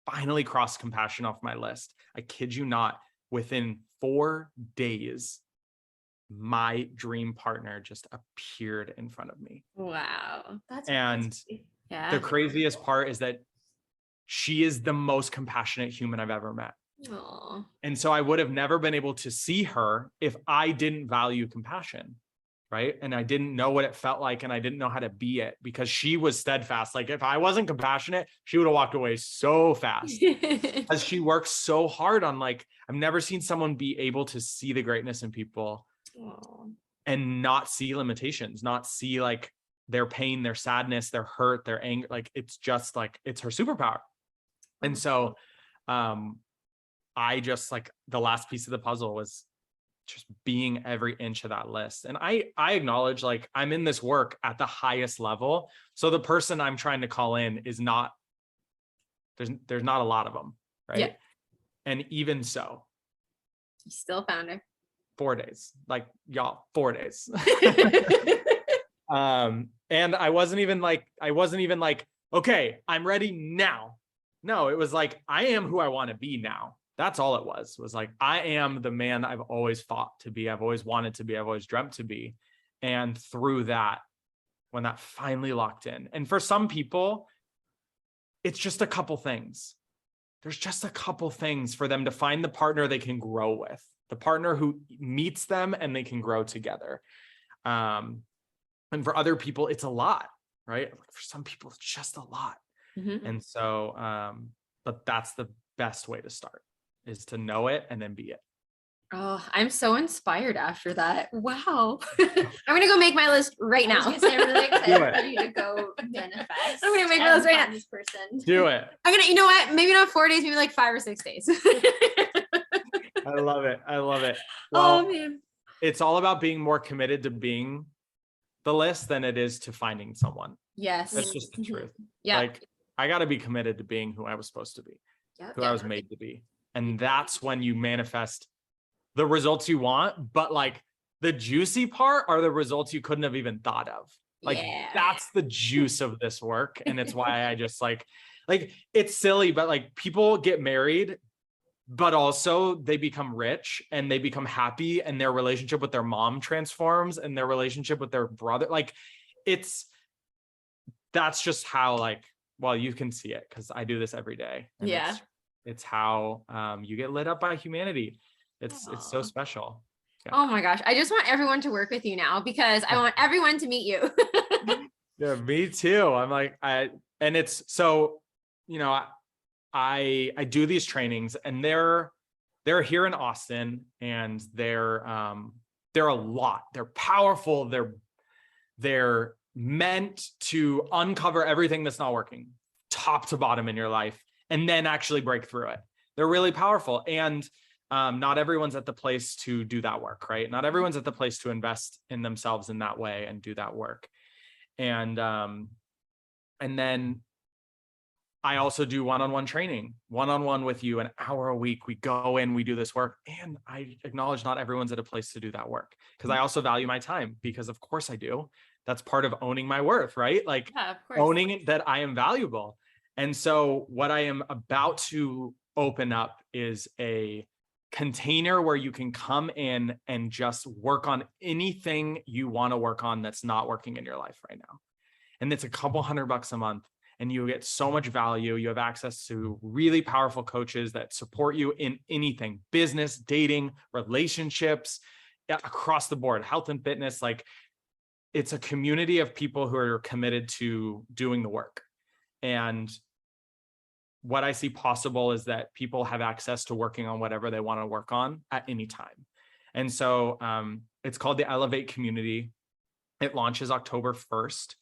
finally crossed compassion off my list, I kid you not, within 4 days, my dream partner just appeared in front of me. Wow. That's and crazy. Yeah. The craziest part is that she is the most compassionate human I've ever met. Aww. And so I would have never been able to see her if I didn't value compassion, right? And I didn't know what it felt like, and I didn't know how to be it because she was steadfast. Like if I wasn't compassionate, she would have walked away so fast because she works so hard on, like, I've never seen someone be able to see the greatness in people. Aww. And not see limitations, not see like their pain, their sadness, their hurt, their anger. Like it's just like, it's her superpower. And so I just, like, the last piece of the puzzle was just being every inch of that list. And I acknowledge, like, I'm in this work at the highest level. So the person I'm trying to call in is not, there's not a lot of them. Right. Yeah. And even so, You still found her. 4 days, like y'all, 4 days. And I wasn't even like, okay, I'm ready now. No, it was like, I am who I want to be now. That's all it was like, I am the man I've always fought to be. I've always wanted to be. I've always dreamt to be. And through that, when that finally locked in, and for some people, it's just a couple things. There's just a couple things for them to find the partner they can grow with, the partner who meets them and they can grow together. And for other people, it's a lot, right? For some people, it's just a lot. Mm-hmm. And so, but that's the best way to start, is to know it and then be it. Oh, I'm so inspired after that. Wow. I'm going to go make my list right now. I was gonna say, I'm really excited for you to go manifest. I'm gonna make my list right now. This person. Do it. I'm going to, you know what? Maybe not 4 days, maybe like 5 or 6 days. I love it. Well, Oh man. it's all about being more committed to being the list than it is to finding someone. Yes. That's just the truth. Yeah. Like, I got to be committed to being who I was supposed to be, who I was made to be. And that's when you manifest the results you want. But like, the juicy part are the results you couldn't have even thought of. Like, that's the juice of this work. And it's why I just like, it's silly, but like, people get married, but also they become rich and they become happy, and their relationship with their mom transforms, and their relationship with their brother. Like, that's just how, like, well, you can see it because I do this every day. And it's how you get lit up by humanity. It's so special. Yeah. Oh my gosh. I just want everyone to work with you now because I want everyone to meet you. Yeah, me too. I'm like, and it's so, you know, I do these trainings, and they're here in Austin, and they're a lot. They're powerful. They're meant to uncover everything that's not working, top to bottom in your life, and then actually break through it. They're really powerful. And not everyone's at the place to do that work, right? Not everyone's at the place to invest in themselves in that way and do that work. And then I also do one-on-one training, one-on-one with you, an hour a week. We go in, we do this work. And I acknowledge not everyone's at a place to do that work, because I also value my time, because of course I do. That's part of owning my worth, right? Like, owning that I am valuable. And so what I am about to open up is a container where you can come in and just work on anything you want to work on that's not working in your life right now. And it's a couple $100 a month, and you get so much value. You have access to really powerful coaches that support you in anything: business, dating, relationships, across the board, health and fitness, like it's a community of people who are committed to doing the work. And what I see possible is that people have access to working on whatever they want to work on at any time. And so it's called the Elevate Community. It launches October 1st.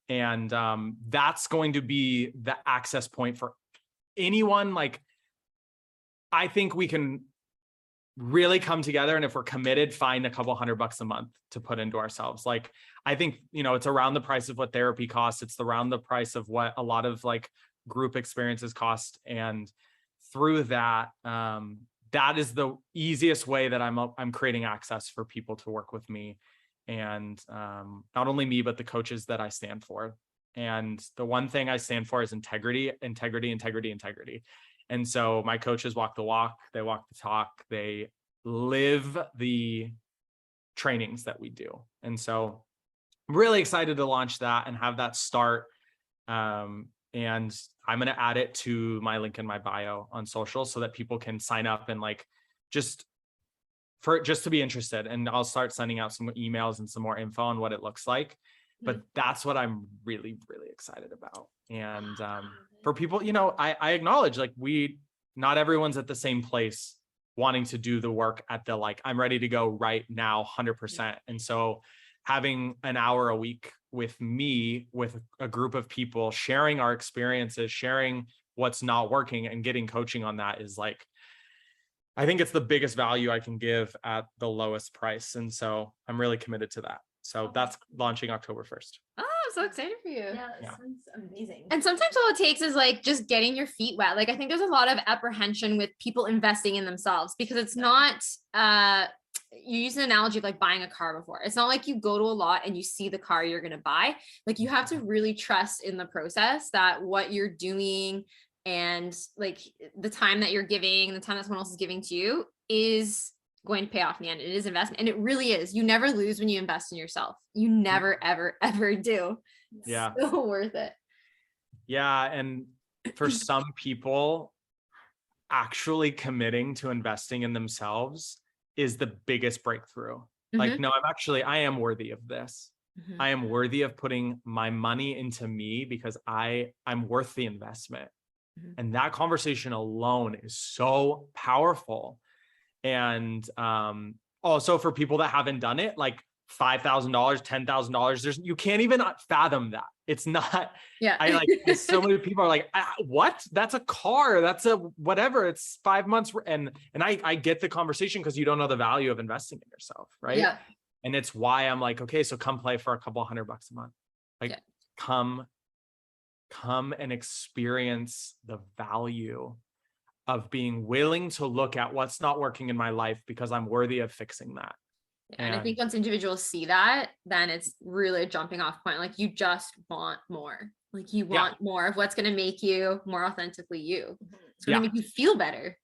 And that's going to be the access point for anyone. Like, I think we can really come together, and if we're committed, find a couple $100 a month to put into ourselves. Like, I think, it's around the price of what therapy costs. It's around the price of what a lot of like group experiences cost. And through that, that is the easiest way that I'm creating access for people to work with me. And not only me, but the coaches that I stand for. And the one thing I stand for is integrity. And so my coaches walk the walk, they walk the talk, they live the trainings that we do. And so I'm really excited to launch that and have that start. And I'm going to add it to my link in my bio on social so that people can sign up and like just to be interested. And I'll start sending out some emails and some more info on what it looks like. But that's what I'm really, really excited about. And for people, I acknowledge like not everyone's at the same place wanting to do the work at the, like, I'm ready to go right now, 100%. And so having an hour a week with me, with a group of people, sharing our experiences, sharing what's not working and getting coaching on that is like, I think it's the biggest value I can give at the lowest price. And so I'm really committed to that. So that's launching October 1st. Oh, I'm so excited for you. Yeah, that sounds amazing. And sometimes all it takes is like just getting your feet wet. Like, I think there's a lot of apprehension with people investing in themselves because it's not, you use an analogy of like buying a car before. It's not like you go to a lot and you see the car you're going to buy. Like, you have to really trust in the process that what you're doing and like the time that you're giving, the time that someone else is giving to you is going to pay off in the end. It is investment. And it really is. You never lose when you invest in yourself. You never, ever, ever do. It's so worth it. Yeah. And for some people, actually committing to investing in themselves is the biggest breakthrough. Like, no, I am worthy of this. I am worthy of putting my money into me because I'm worth the investment. And that conversation alone is so powerful. And also for people that haven't done it, like $5,000, $10,000, you can't even fathom that. It's not, so many people are like, what? That's a car. That's a whatever. It's 5 months. And I get the conversation because you don't know the value of investing in yourself. Right. Yeah. And it's why I'm like, okay, so come play for a couple $100 a month. Like, come and experience the value of being willing to look at what's not working in my life because I'm worthy of fixing that. And I think once individuals see that, then it's really a jumping off point. Like, you just want more. Like, you want more of what's going to make you more authentically you. It's going to make you feel better.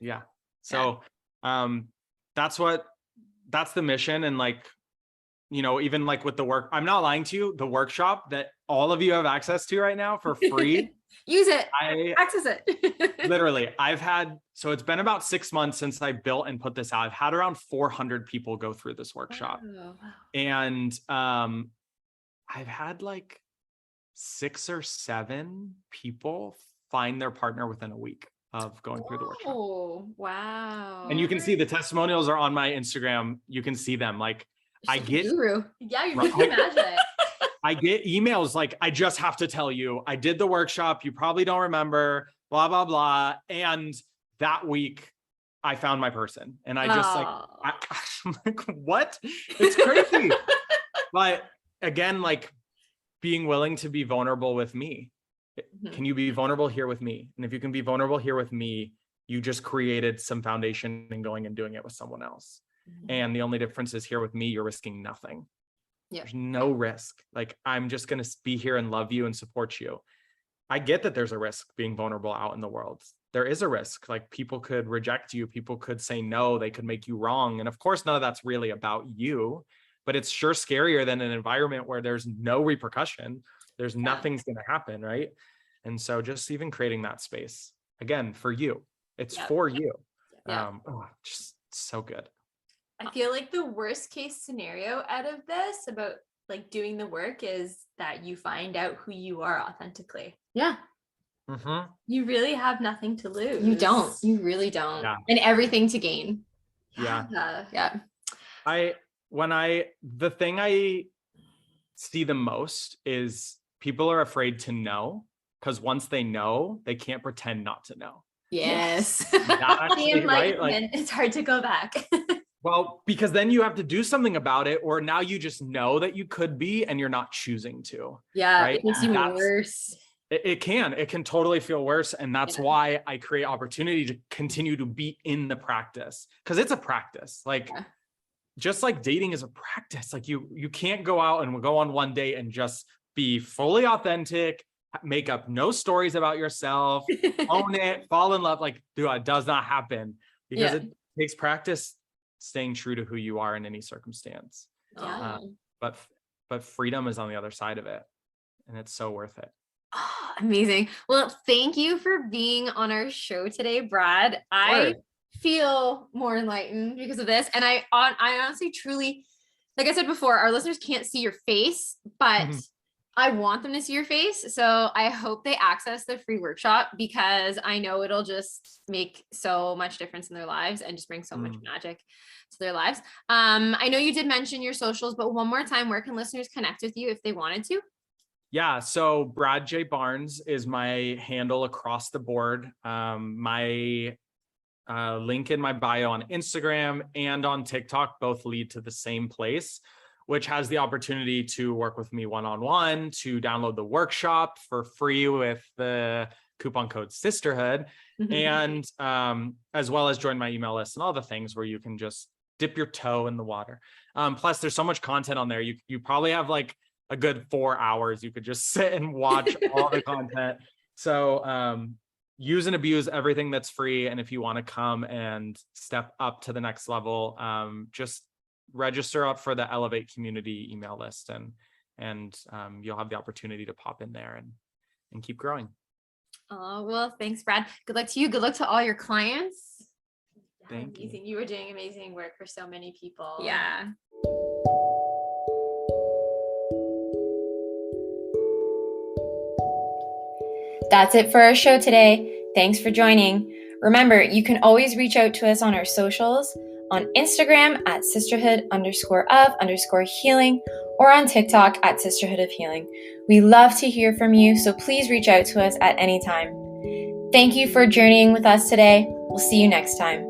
Yeah. So that's the mission. And like, even like with the work, I'm not lying to you, the workshop that all of you have access to right now for free. Use it. Access it. Literally, so it's been about 6 months since I built and put this out. I've had around 400 people go through this workshop. Wow. And I've had like 6 or 7 people find their partner within a week of going through the workshop. Oh, wow. And you can see the testimonials are on my Instagram. You can see them. Like, I get, you're magic. I get emails like, I just have to tell you, I did the workshop. You probably don't remember, blah, blah, blah. And that week I found my person. And I just I'm like, what? It's crazy. But again, like, being willing to be vulnerable with me. Can you be vulnerable here with me? And if you can be vulnerable here with me, you just created some foundation in going and doing it with someone else. And the only difference is here with me, you're risking nothing. There's no risk. Like, I'm just going to be here and love you and support you. I get that there's a risk being vulnerable out in the world. There is a risk. Like, people could reject you. People could say no. They could make you wrong. And of course, none of that's really about you, but it's sure scarier than an environment where there's no repercussion. There's nothing's going to happen. Right. And so just even creating that space again, for you, it's for you. Just so good. I feel like the worst case scenario out of this about like doing the work is that you find out who you are authentically. Yeah. Mm-hmm. You really have nothing to lose. You don't. You really don't. Yeah. And everything to gain. Yeah. Yeah. The thing I see the most is people are afraid to know, because once they know, they can't pretend not to know. Yes. That actually, The right? Like, enlightenment, it's hard to go back. well, because then you have to do something about it, or now you just know that you could be and you're not choosing to. Yeah. Right? It makes you That's- worse. It can totally feel worse. And that's Yeah. why I create opportunity to continue to be in the practice, because it's a practice. Like, Yeah. just like dating is a practice. Like you can't go out and go on one date and just be fully authentic, make up no stories about yourself, own it, fall in love. Like, dude, it does not happen, because it takes practice staying true to who you are in any circumstance. Yeah. But freedom is on the other side of it, and it's so worth it. Oh, amazing. Well, thank you for being on our show today, Brad. I feel more enlightened because of this. And I honestly, truly, like I said before, our listeners can't see your face, but I want them to see your face. So I hope they access the free workshop, because I know it'll just make so much difference in their lives and just bring so much magic to their lives. I know you did mention your socials, but one more time, where can listeners connect with you if they wanted to? Yeah, so Brad J. Barnes is my handle across the board. My link in my bio on Instagram and on TikTok both lead to the same place, which has the opportunity to work with me one-on-one, to download the workshop for free with the coupon code Sisterhood, and as well as join my email list and all the things where you can just dip your toe in the water. Plus, there's so much content on there. You probably have like a good 4 hours. You could just sit and watch all the content. So use and abuse everything that's free. And if you want to come and step up to the next level, just register up for the Elevate community email list, and you'll have the opportunity to pop in there and keep growing. Oh, well, thanks, Brad. Good luck to you. Good luck to all your clients. Thank you. Amazing. You were doing amazing work for so many people. Yeah. That's it for our show today. Thanks for joining. Remember, you can always reach out to us on our socials, on Instagram at sisterhood_of_healing, or on TikTok at Sisterhood of Healing. We love to hear from you, so please reach out to us at any time. Thank you for journeying with us today. We'll see you next time.